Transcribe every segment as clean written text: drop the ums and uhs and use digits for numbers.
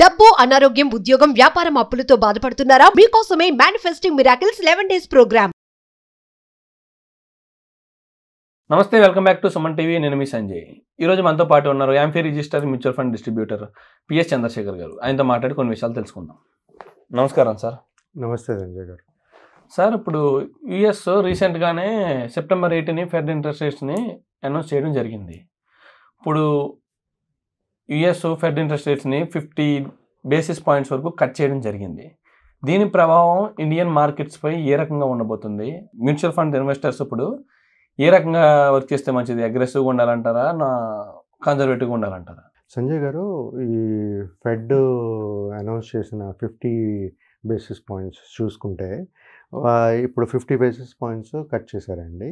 డబ్బు, అనారోగ్యం, ఉద్యోగం, వ్యాపారం, అప్పులతో బాధపడుతున్నారా? మీకోసమే మేనిఫెస్టింగ్ మిరాకిల్స్ 11 days ప్రోగ్రామ్. నమస్తే, welcome back to Suman TV. నేను మీ సంజయ్. ఈరోజు మనతో పాటు ఉన్నారు AMFI register mutual fund distributor P S Chandrashekhar గారు. ఆయనతో మాట్లాడి కొన్ని విషయాలు తెలుసుకుందాం. నమస్కారం సార్. నమస్తే సంజయ్ గారు. సార్, ఇప్పుడు యుఎస్ రీసెంట్గానే సెప్టెంబర్ 8ని ఫెడ్ ఇంట్రెస్ట్ రేట్స్ని అనౌన్స్ చేయడం జరిగింది. ఇప్పుడు యుఎస్ ఫెడ్ ఇంట్రెస్ట్ రేట్స్ని 50 basis points వరకు కట్ చేయడం జరిగింది. దీని ప్రభావం ఇండియన్ మార్కెట్స్పై ఏ రకంగా ఉండబోతుంది? మ్యూచువల్ ఫండ్ ఇన్వెస్టర్స్ ఇప్పుడు ఏ రకంగా వర్క్ చేస్తే మంచిది? అగ్రెసివ్గా ఉండాలంటారా, కన్జర్వేటివ్గా ఉండాలంటారా? సంజయ్ గారు, ఈ ఫెడ్ అనౌన్స్ చేసిన 50 basis points చూసుకుంటే ఇప్పుడు 50 basis points కట్ చేశారండి.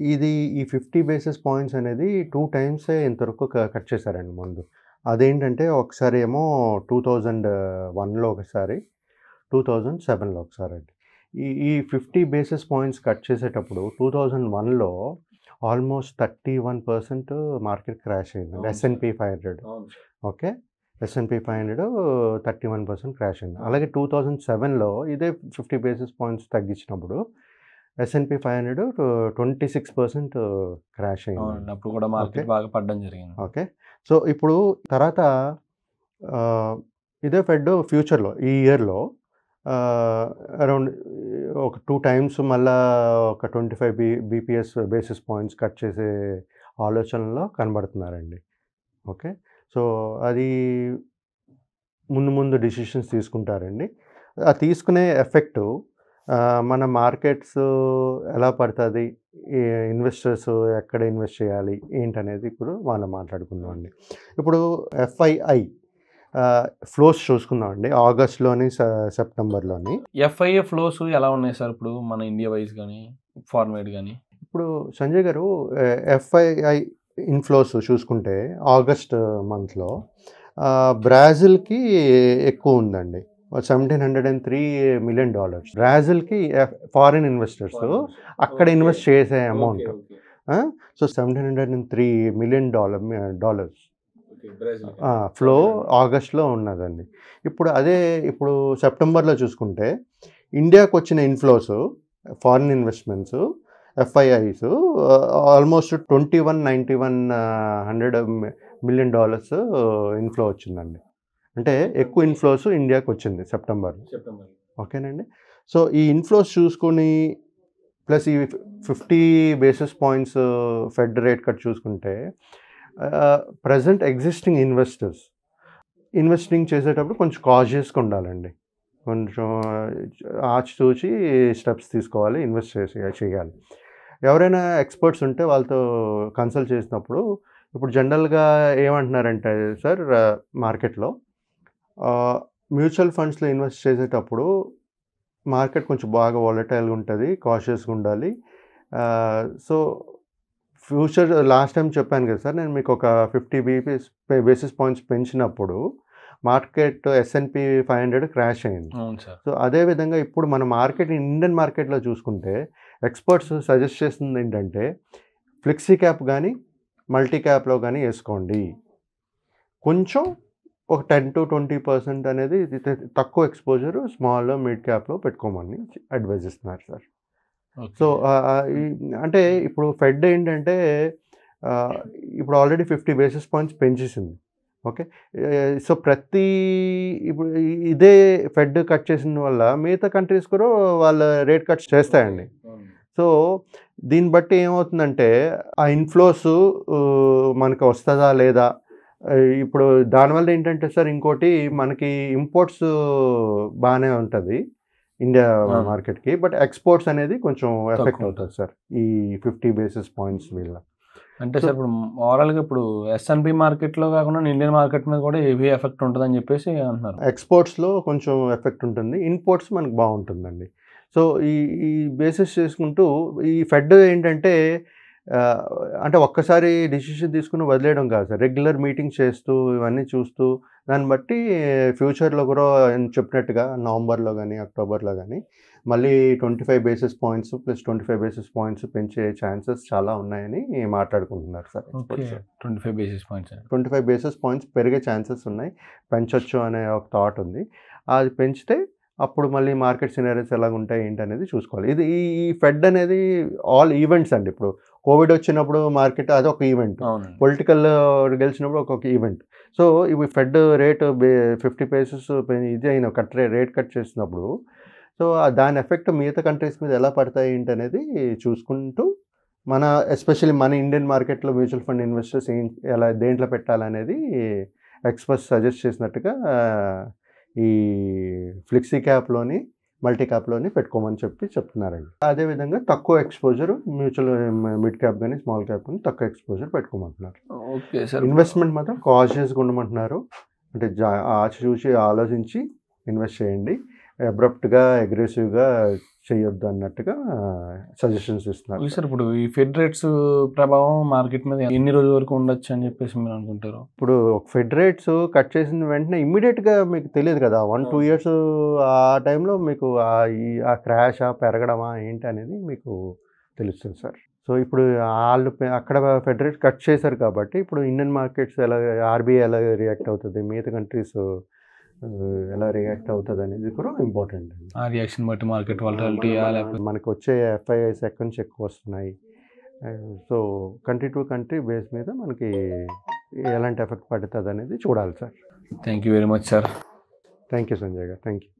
ఈ 50 basis points అనేది 2 times ఇంతవరకు కట్ చేశారండి ముందు. అదేంటంటే ఒకసారి ఏమో 2001లో ఒకసారి, 2007లో ఒకసారి అండి. ఈ 50 basis points కట్ చేసేటప్పుడు 2001లో ఆల్మోస్ట్ 31% మార్కెట్ క్రాష్ అయింది. S&P 500 ఓకే, S&P 500 31% క్రాష్ అయింది. అలాగే 2007లో ఇదే 50 basis points తగ్గించినప్పుడు S&P 500 26% క్రాష్ అయింది. అప్పుడు కూడా మార్కెట్ బాగా పడడం జరిగింది. ఓకే, సో ఇప్పుడు తర్వాత ఇదే ఫెడ్ ఫ్యూచర్లో ఈ ఇయర్లో అరౌండ్ ఒక 2 times మళ్ళా ఒక 25 basis points కట్ చేసే ఆలోచనలో కనబడుతున్నారండి. ఓకే, సో అది ముందు డిసిషన్స్ తీసుకుంటారండి. ఆ తీసుకునే ఎఫెక్టు మన మార్కెట్స్ ఎలా పడుతుంది, ఇన్వెస్టర్స్ ఎక్కడ ఇన్వెస్ట్ చేయాలి ఏంటనేది ఇప్పుడు మనం మాట్లాడుకుందాం అండి. ఇప్పుడు FII ఫ్లోస్ చూసుకుందామండి, ఆగస్ట్లోని సెప్టెంబర్లోని. FII ఫ్లోస్ ఎలా ఉన్నాయి సార్ ఇప్పుడు మన ఇండియా వైజ్ కానీ ఫారెన్ వైడ్ కానీ? ఇప్పుడు సంజయ్ గారు, FII ఇన్ఫ్లోస్ చూసుకుంటే ఆగస్ట్ మంత్లో బ్రాజిల్కి ఎక్కువ ఉందండి, $1,703 million. బ్రాజిల్కి ఫారిన్ ఇన్వెస్టర్స్ అక్కడ ఇన్వెస్ట్ చేసే అమౌంట్. సో $1,703 million ఫ్లో ఆగస్ట్లో ఉన్నదండి. ఇప్పుడు సెప్టెంబర్లో చూసుకుంటే ఇండియాకి వచ్చిన inflows foreign investments FIIs almost $2,191 million inflow వచ్చిందండి. అంటే ఎక్కువ ఇన్ఫ్లోస్ ఇండియాకి వచ్చింది సెప్టెంబర్. ఓకేనండి, సో ఈ ఇన్ఫ్లోస్ చూసుకొని ప్లస్ ఈ 50 basis points fed rate cut చూసుకుంటే ప్రజెంట్ ఎగ్జిస్టింగ్ ఇన్వెస్టింగ్ చేసేటప్పుడు కొంచెం కాషియస్గా ఉండాలండి. కొంచెం ఆచితూచి స్టెప్స్ తీసుకోవాలి, ఇన్వెస్ట్ చేయాలి. ఎవరైనా ఎక్స్పర్ట్స్ ఉంటే వాళ్ళతో కన్సల్ట్ చేసినప్పుడు ఇప్పుడు జనరల్గా ఏమంటున్నారంటే సార్, మార్కెట్లో మ్యూచువల్ ఫండ్స్లో ఇన్వెస్ట్ చేసేటప్పుడు మార్కెట్ కొంచెం బాగా వాలటైల్గా ఉంటుంది, కాషియస్గా ఉండాలి. సో ఫ్యూచర్ లాస్ట్ టైం చెప్పాను కదా సార్, నేను మీకు ఒక 50 basis points పెంచినప్పుడు మార్కెట్ S&P 500 క్రాష్ అయింది. సో అదేవిధంగా ఇప్పుడు మన ఇండియన్ మార్కెట్లో చూసుకుంటే ఎక్స్పర్ట్స్ సజెస్ట్ చేస్తుంది ఏంటంటే ఫ్లెక్సీ క్యాప్ కానీ మల్టీ క్యాప్లో కానీ వేసుకోండి. కొంచెం ఒక 10-20% అనేది తక్కువ ఎక్స్పోజర్ స్మాల్ మిడ్ క్యాప్లో పెట్టుకోమని అడ్వైజ్ ఇస్తున్నారు సార్. సో అంటే ఇప్పుడు ఫెడ్ ఏంటంటే ఇప్పుడు ఆల్రెడీ 50 basis points పెంచేసింది. ఓకే, సో ఇప్పుడు ఇదే ఫెడ్ కట్ చేసిన వల్ల మిగతా కంట్రీస్ కూడా వాళ్ళ రేట్ కట్ చేస్తాయండి. సో దీన్ని బట్టి ఏమవుతుందంటే ఆ ఇన్ఫ్లోస్ మనకు వస్తుందా లేదా. ఇప్పుడు దానివల్ల ఏంటంటే సార్, ఇంకోటి మనకి ఇంపోర్ట్స్ బాగానే ఉంటుంది ఇండియా మార్కెట్కి, బట్ ఎక్స్పోర్ట్స్ అనేది కొంచెం ఎఫెక్ట్ అవుతుంది సార్ ఈ 50 basis points వల్ల. అంటే సార్ ఇప్పుడు ఓవరాల్గా ఇప్పుడు S&P మార్కెట్లో కాకుండా ఇండియన్ మార్కెట్ మీద కూడా హెవీ ఎఫెక్ట్ ఉంటుందని చెప్పేసి అంటున్నారు. ఎక్స్పోర్ట్స్లో కొంచెం ఎఫెక్ట్ ఉంటుంది, ఇంపోర్ట్స్ మనకు బాగుంటుందండి. సో ఈ బేసిస్ చేసుకుంటూ ఈ ఫెడ్ ఏంటంటే అంటే ఒక్కసారి డిసిషన్ తీసుకుని వదిలేయడం కాదు సార్, రెగ్యులర్ మీటింగ్ చేస్తూ ఇవన్నీ చూస్తూ దాన్ని బట్టి ఫ్యూచర్లో కూడా చెప్పినట్టుగా నవంబర్లో కానీ అక్టోబర్లో కానీ మళ్ళీ 25 basis points plus 25 basis points పెంచే ఛాన్సెస్ చాలా ఉన్నాయని మాట్లాడుకుంటున్నారు sir. 25 basis points 25 basis points పెరిగే ఛాన్సెస్ ఉన్నాయి, పెంచొచ్చు అనే ఒక థాట్ ఉంది. అది పెంచితే అప్పుడు మళ్ళీ మార్కెట్ సినారీస్ ఎలాగ ఉంటాయి ఏంటి అనేది చూసుకోవాలి. ఇది ఈ ఫెడ్ అనేది ఆల్ ఈవెంట్స్ అండి. ఇప్పుడు కోవిడ్ వచ్చినప్పుడు మార్కెట్ అది ఒక ఈవెంట్, పొలిటికల్ గెలిచినప్పుడు ఒక్కొక్క ఈవెంట్. సో ఇవి ఫెడ్ రేట్ 50 బేసిస్ ఇది అయిన రేట్ కట్ చేసినప్పుడు సో దాని ఎఫెక్ట్ మిగతా కంట్రీస్ మీద ఎలా పడతాయి ఏంటి అనేది చూసుకుంటూ మన ఎస్పెషల్లీ మన ఇండియన్ మార్కెట్లో మ్యూచువల్ ఫండ్ ఇన్వెస్టర్స్ ఎలా దేంట్లో పెట్టాలనేది ఎక్స్పర్ట్స్ సజెస్ట్ చేసినట్టుగా ఈ ఫ్లెక్సీ క్యాప్లోని మల్టీ క్యాప్లోని పెట్టుకోమని చెప్తున్నారండి. అదేవిధంగా తక్కువ ఎక్స్పోజర్ మ్యూచువల్ మిడ్ క్యాప్ కానీ స్మాల్ క్యాప్ కానీ తక్కువ ఎక్స్పోజర్ పెట్టుకోమంటున్నారు. Okay sir. ఇన్వెస్ట్మెంట్ మాత్రం కాషియస్గా ఉండమంటున్నారు. అంటే చూసి ఆలోచించి ఇన్వెస్ట్ చేయండి, అబ్రప్ట్గా అగ్రెసివ్గా చేయొద్దు అన్నట్టుగా సజెషన్స్ ఇస్తున్నారు. సార్ ఇప్పుడు ఈ ఫెడ్ రేట్స్ ప్రభావం మార్కెట్ మీద ఎన్ని రోజుల వరకు ఉండొచ్చు అని చెప్పేసి మీరు అనుకుంటారు? ఇప్పుడు ఫెడ్ రేట్స్ కట్ చేసిన వెంటనే ఇమ్మీడియట్గా మీకు తెలియదు కదా, 1-2 ఇయర్స్ ఆ టైంలో మీకు ఆ క్రాషా పెరగడమా ఏంటి అనేది మీకు తెలుస్తుంది సార్. సో ఇప్పుడు వాళ్ళు అక్కడ ఫెడ్ రేట్ కట్ చేశారు కాబట్టి ఇప్పుడు ఇండియన్ మార్కెట్స్ ఎలా, ఆర్బీఐ ఎలా రియాక్ట్ అవుతుంది, మిగతా కంట్రీస్ ఎలా రియాక్ట్ అవుతుంది అనేది కూడా ఇంపార్టెంట్ అండి. ఆ రియాక్షన్ బట్టి మార్కెట్ వాలటిలిటీ మనకు వచ్చే ఎఫ్ఐఐస్ ఎక్కడి నుంచి ఎక్కువ వస్తున్నాయి, so country to country base మీద మనకి ఎలాంటి ఎఫెక్ట్ పడుతుంది అనేది చూడాలి sir. Thank you very much sir. Thank you Sanjay గారు, థ్యాంక్ యూ.